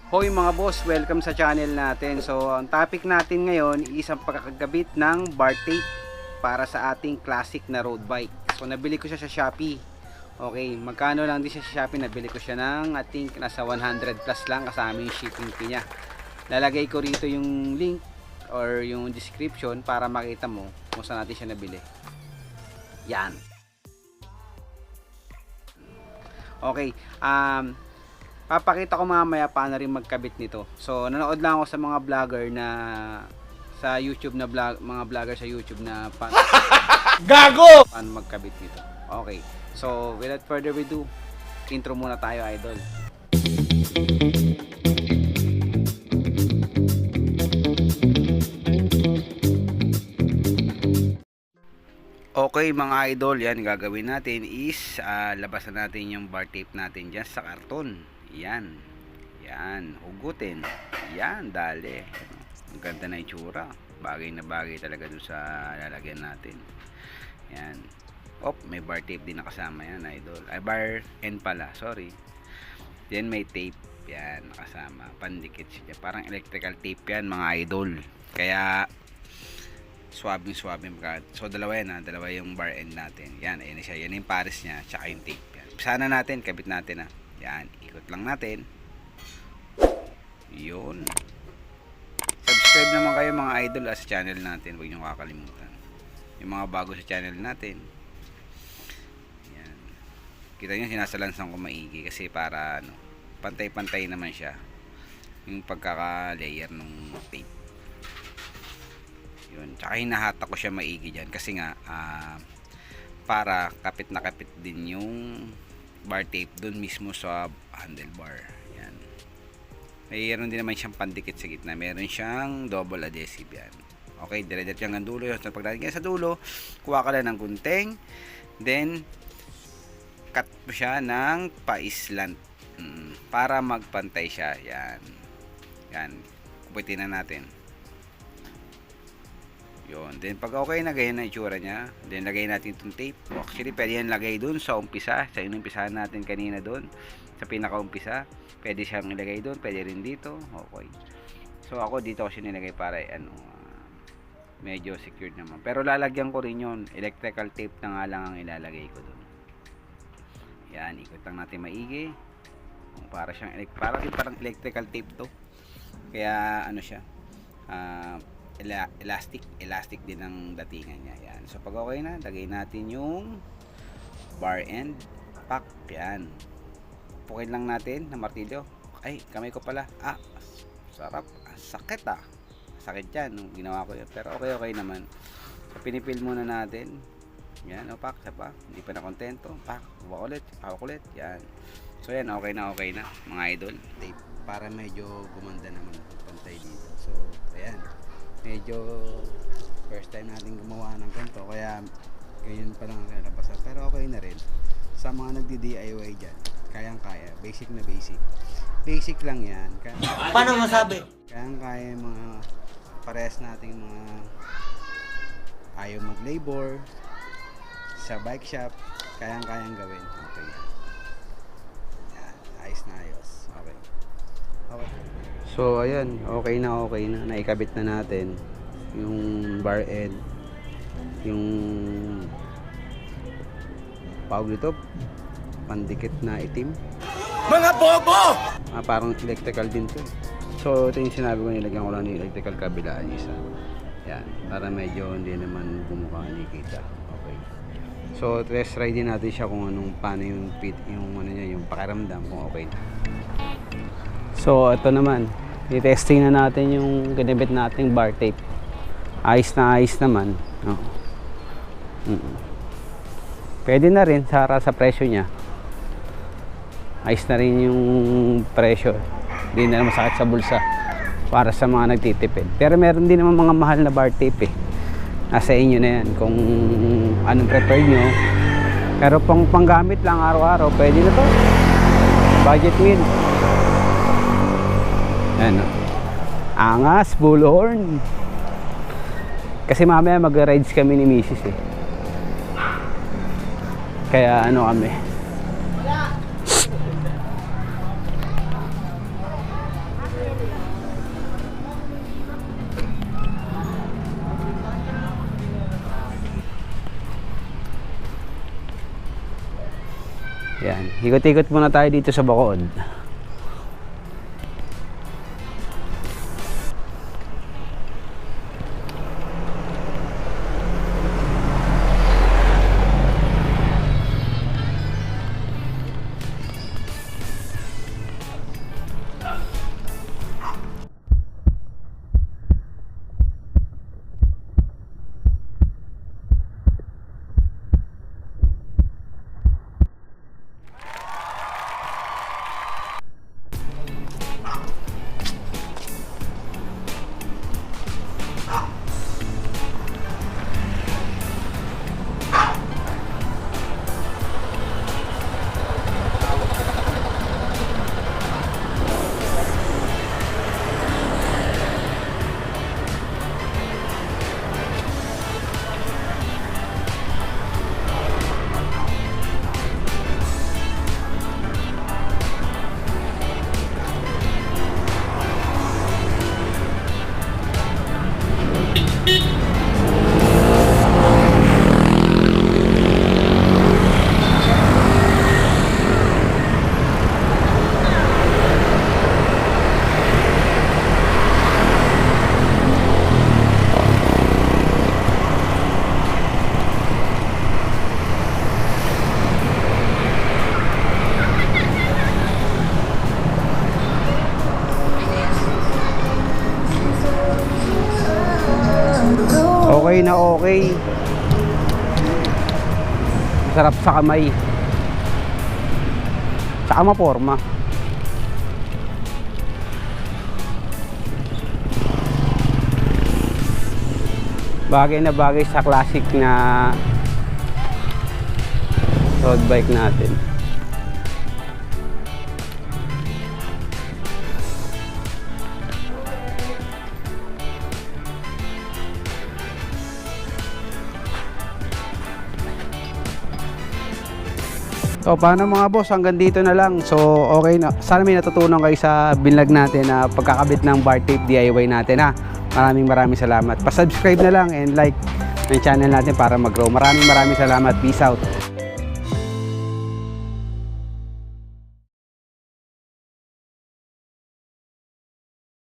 Hoy mga boss, welcome sa channel natin. So, ang topic natin ngayon is ang pagkakagabit ng bar tape para sa ating classic na road bike. So, nabili ko siya sa Shopee. Okay, magkano lang din siya sa Shopee? Nabili ko siya ng, I think, nasa 100 plus lang kasama yung shipping fee niya. Lalagay ko rito yung link or yung description para makita mo kung saan natin siya nabili. Yan. Okay, papakita ko mamaya paano rin magkabit nito. So, nanood lang ako sa mga vlogger na sa YouTube na mga vlogger sa YouTube na Gago! paano magkabit nito. Okay. So, without further ado, intro muna tayo, idol. Okay mga idol, yan gagawin natin is labasan natin yung bar tape natin dyan sa karton. Yan. Yan, hugutin. Yan, dali. Ang ganda na itsura. Bagay na bagay talaga dun sa lalagyan natin. Yan. May bar tape din nakasama yan, idol. Ay, bar end pala, sorry. Then may tape. Yan, nakasama. Pandikit siya. Parang electrical tape yan, mga idol. Kaya swabing ka. So dalawa yan, dalawa yung bar end natin. Yan, ayun siya. Yan yung pares niya, tsaka yung tape. Yan. Sana natin, kabit natin ha. Yan, ikot lang natin. Yun. Subscribe naman kayo mga idol sa channel natin. Huwag nyo kakalimutan. Yung mga bago sa channel natin. Yan. Kita nyo, sinasalansan ko maigi kasi para pantay-pantay naman siya. Yung pagkaka-layer ng tape. Yun. Tsaka hinahata ko siya maigi dyan kasi nga para kapit na kapit din yung bar tape dun mismo sa handlebar. Yan. Mayroon din naman siyang pandikit sa gitna. Meron siyang double adhesive yan. Okay, dire-diretso hanggang dulo. So, pagdating sa dulo, kuha ka lang ng gunting. Then, cut mo siya ng pa-slant para magpantay siya. Yan. Yan. Kupitin na natin. Yun. Then pag okay na, ganyan na itsura niya. Then lagay natin itong tape. Actually, pwede yan lagay dun sa umpisa. Sa inumpisahan natin kanina dun. Sa pinaka-umpisa. Pwede siyang ilagay dun. Pwede rin dito. Okay. So ako dito ko siya nilagay para medyo secured naman. Pero lalagyan ko rin yun. Electrical tape na nga lang ang ilalagay ko dun. Yan. Ikot lang natin maigi. Para siyang parang electrical tape to. Kaya siya. Elastic din ang datingan niya. Yan. So pag okay na, lagay natin yung bar end pack. Yan. Pukin lang natin na martilyo. Ay, kamay ko pala. Sarap. Sakit Sakit yan nung ginawa ko yun. Pero okay naman. So pinipil muna natin. Yan, pak, pa. Hindi pa na kontento. Pak, hawak ulit. Yan. So yan, okay na mga idol. Tape para medyo gumanda naman pantay dito. So, ayan. Medyo first time natin gumawa ng ganito kaya ganyan pa lang ang nalabasan, pero okay na rin sa mga nagdi-DIY dyan. Kayang-kaya, basic lang yan. Paano masabi? Kayang-kaya mga parehas nating mga ayaw mag-labor sa bike shop, kayang-kayang gawin. Okay. Yan, ayos na ayos. Okay. So ayan, okay na naikabit na natin yung bar end, yung pawag dito, pandikit na itim, Mga bobo! parang electrical din to. So ito yung sinabi ko, nilagyan ko lang ng electrical kabilaan isa. Yan, para medyo hindi naman bumukha nakikita. Okay. So test ride din natin siya kung paano yung yung pakiramdam, kung okay na. So ito naman, i-testing na natin yung ginabit nating bar tape. Ayos naman. Pwede na rin sa presyo niya. Ayos na rin yung presyo. Hindi na masakit sa bulsa para sa mga nagtitipid. Pero meron din naman mga mahal na bar tape Nasa inyo na yan kung anong prefer nyo. Pero panggamit lang araw-araw, pwede na to. Budget meal. Angas, bullhorn. Kasi mamaya mag-rides kami ni Mrs. Kaya kami. Yan, ikot-ikot muna tayo dito sa Bacood. Okay na okay. Masarap sa kamay. Tsaka maporma. Bagay na bagay sa classic na road bike natin. So paano mga boss, hanggang dito na lang. So okay na, sana may natutunan kayo sa binlog natin na pagkakabit ng bar tape DIY natin ha. Maraming salamat. Pa-subscribe na lang and like ng channel natin para mag-grow. Maraming salamat. Peace out.